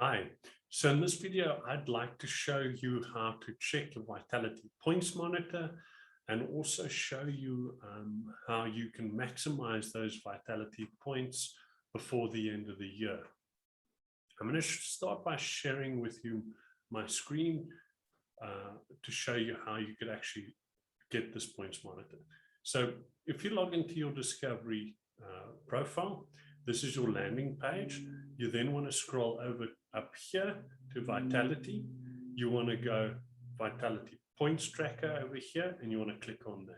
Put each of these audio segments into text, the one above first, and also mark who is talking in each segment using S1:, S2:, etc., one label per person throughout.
S1: Hi. So in this video, I'd like to show you how to check your Vitality Points Monitor and also show you how you can maximize those Vitality points before the end of the year. I'm going to start by sharing with you my screen to show you how you could actually get this points monitor. So if you log into your Discovery profile, this is your landing page. You then want to scroll over up here to Vitality. You want to go Vitality Points Tracker over here, and you want to click on that.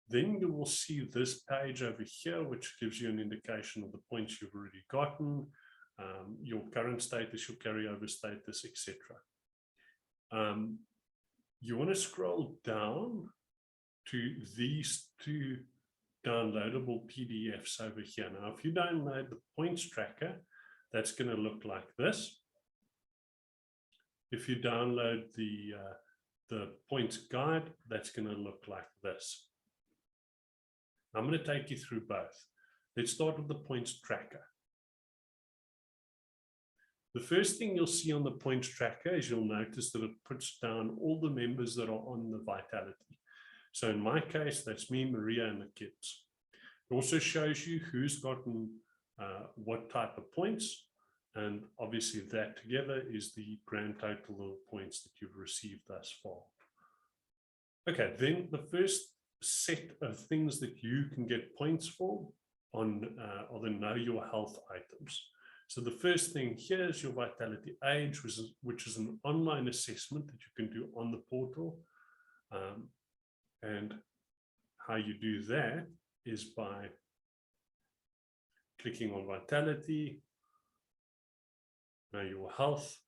S1: Then you will see this page over here, which gives you an indication of the points you've already gotten, your current status, your carryover status, etc. You want to scroll down to these two downloadable PDFs over here. Now, if you download the points tracker, that's going to look like this. If you download the points guide, that's going to look like this. I'm going to take you through both. Let's start with the points tracker. The first thing you'll see on the points tracker is you'll notice that it puts down all the members that are on the Vitality. So in my case, that's me, Maria, and the kids. It also shows you who's gotten what type of points. And obviously that together is the grand total of points that you've received thus far. Okay, then the first set of things that you can get points for are the Know Your Health items. So the first thing here is your Vitality Age, which is an online assessment that you can do on the portal. And how you do that is by clicking on Vitality, Know Your Health,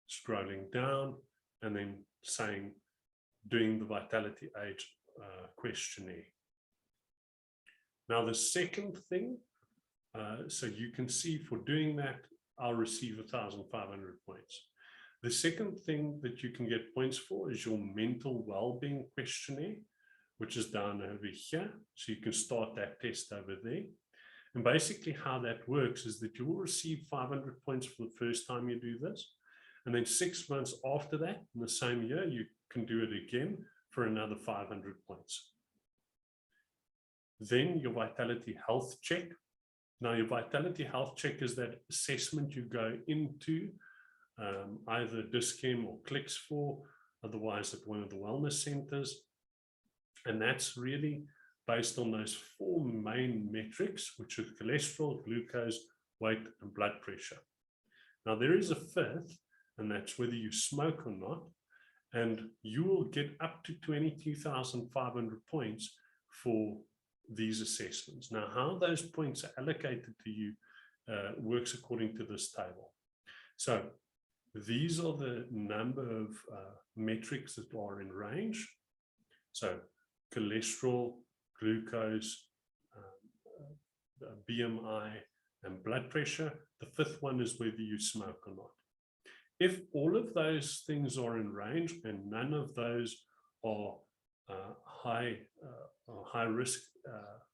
S1: scrolling down, and then doing the Vitality Age questionnaire. Now the second thing, so you can see for doing that, I'll receive 1,500 points. The second thing that you can get points for is your mental well-being questionnaire, which is down over here. So you can start that test over there. And basically how that works is that you will receive 500 points for the first time you do this. And then 6 months after that, in the same year, you can do it again for another 500 points. Then your Vitality Health Check. Now, your Vitality Health Check is that assessment you go into, either Dis-Chem or Clicks for, otherwise at one of the wellness centers. And that's really based on those 4 main metrics, which are cholesterol, glucose, weight, and blood pressure. Now, there is a fifth, and that's whether you smoke or not. And you will get up to 22,500 points for these assessments. Now, how those points are allocated to you works according to this table. So these are the number of metrics that are in range. So cholesterol, glucose, BMI, and blood pressure. The fifth one is whether you smoke or not. If all of those things are in range and none of those are high risk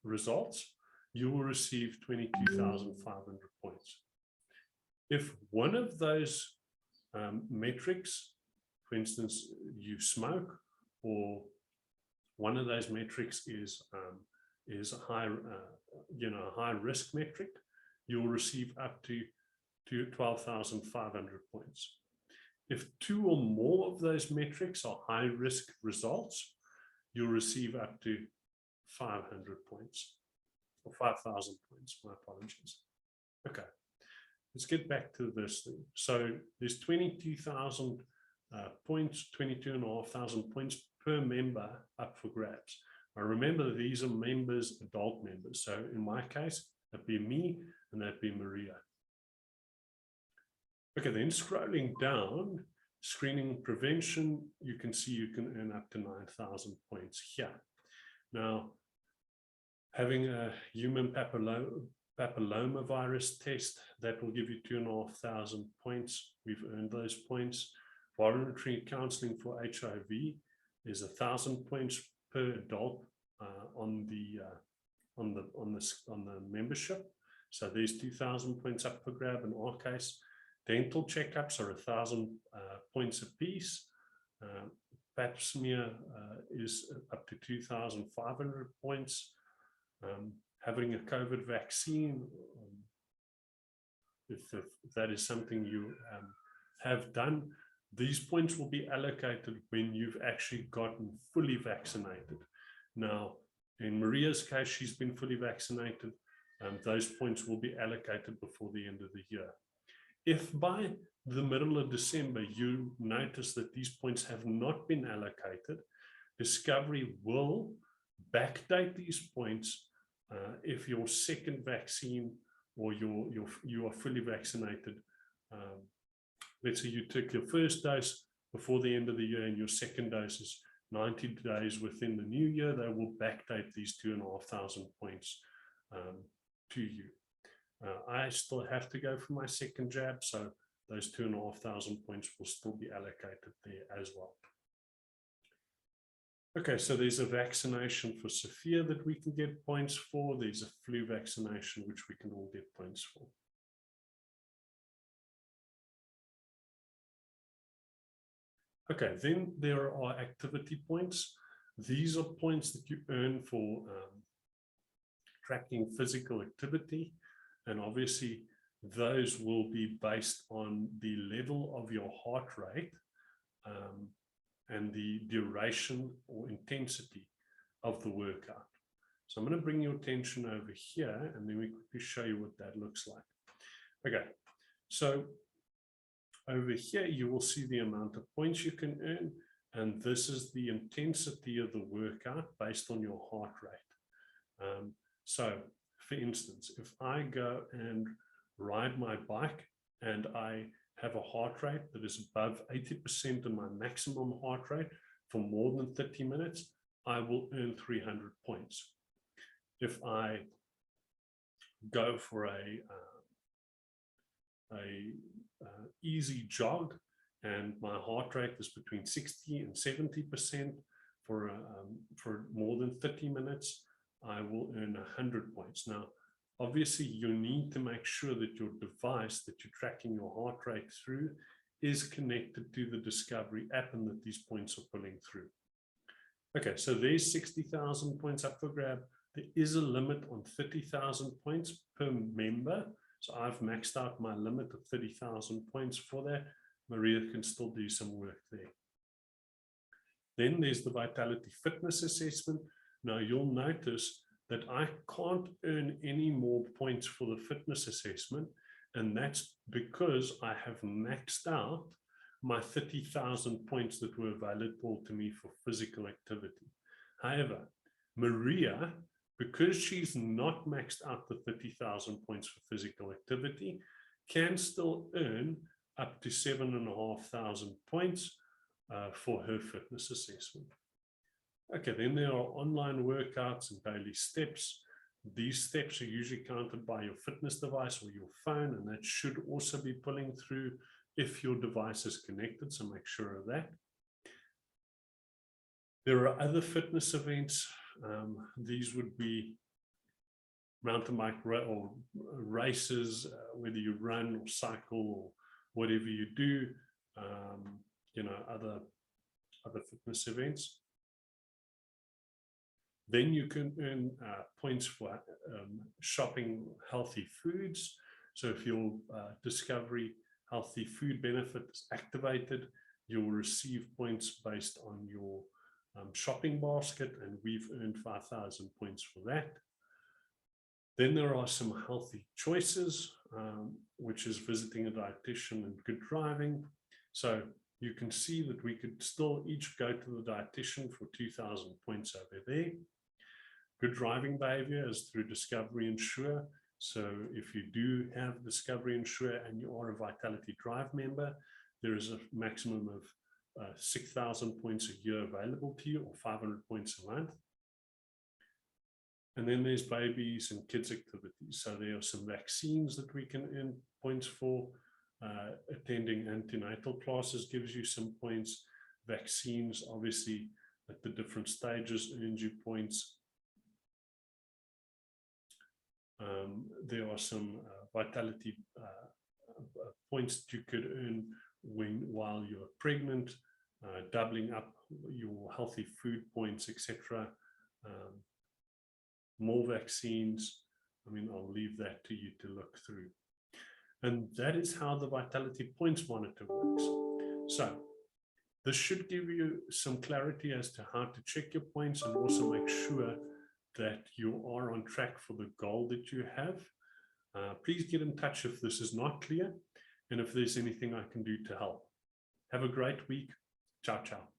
S1: results, you will receive 22,500 points. If one of those metrics, for instance, you smoke, or one of those metrics is a high risk metric, you will receive up to 12,500 points. If 2 or more of those metrics are high risk results, you'll receive up to 500 points, or 5,000 points, my apologies. Okay, let's get back to this thing. So there's 22,000 points, 22,500 points per member up for grabs. Now remember, these are members, adult members. So in my case, that'd be me and that'd be Maria. Okay, then scrolling down, screening prevention, you can see you can earn up to 9,000 points here. Now, having a human papilloma virus test, that will give you 2,500 points. We've earned those points. Voluntary counseling for HIV is 1,000 points per adult on the membership. So there's 2,000 points up for grab in our case. Dental checkups are 1,000 points apiece. Pap smear is up to 2,500 points. Having a COVID vaccine, if that is something you have done, these points will be allocated when you've actually gotten fully vaccinated. Now, in Maria's case, she's been fully vaccinated. Those points will be allocated before the end of the year. If by the middle of December you notice that these points have not been allocated, Discovery will backdate these points if your second vaccine or you are fully vaccinated. Let's say you took your first dose before the end of the year and your second dose is 90 days within the new year, they will backdate these 2,500 points to you. I still have to go for my second jab, so those 2,500 points will still be allocated there as well. Okay, so there's a vaccination for Sophia that we can get points for. There's a flu vaccination which we can all get points for. Okay, then there are activity points. These are points that you earn for tracking physical activity. And obviously, those will be based on the level of your heart rate and the duration or intensity of the workout. So I'm going to bring your attention over here, and then we quickly show you what that looks like. Okay, so over here, you will see the amount of points you can earn, and this is the intensity of the workout based on your heart rate. So, for instance, if I go and ride my bike and I have a heart rate that is above 80% of my maximum heart rate for more than 30 minutes, I will earn 300 points. If I go for a easy jog and my heart rate is between 60 and 70% for more than 30 minutes, I will earn 100 points. Now, obviously, you need to make sure that your device that you're tracking your heart rate through is connected to the Discovery app and that these points are pulling through. Okay, so there's 60,000 points up for grab. There is a limit on 30,000 points per member. So I've maxed out my limit of 30,000 points for that. Maria can still do some work there. Then there's the Vitality Fitness Assessment. Now you'll notice that I can't earn any more points for the fitness assessment, and that's because I have maxed out my 30,000 points that were available to me for physical activity. However, Maria, because she's not maxed out the 30,000 points for physical activity, can still earn up to 7,500 points for her fitness assessment. Okay, then there are online workouts and daily steps. These steps are usually counted by your fitness device or your phone, and that should also be pulling through if your device is connected, so make sure of that. There are other fitness events. These would be mountain bike or races, whether you run or cycle or whatever you do, other fitness events. Then you can earn points for shopping healthy foods. So if your Discovery healthy food benefit is activated, you'll receive points based on your shopping basket, and we've earned 5,000 points for that. Then there are some healthy choices, which is visiting a dietitian and good driving. So you can see that we could still each go to the dietitian for 2,000 points over there. Good driving behavior is through Discovery Insure. So if you do have Discovery Insure and you are a Vitality Drive member, there is a maximum of 6,000 points a year available to you, or 500 points a month. And then there's babies and kids activities. So there are some vaccines that we can earn points for. attending antenatal classes gives you some points. Vaccines, obviously, at the different stages earns you points. There are some vitality points that you could earn while you're pregnant, doubling up your healthy food points, etc. More vaccines. I mean, I'll leave that to you to look through. And that is how the Vitality Points Monitor works. So this should give you some clarity as to how to check your points and also make sure that you are on track for the goal that you have. Please get in touch if this is not clear and if there's anything I can do to help. Have a great week. Ciao, ciao.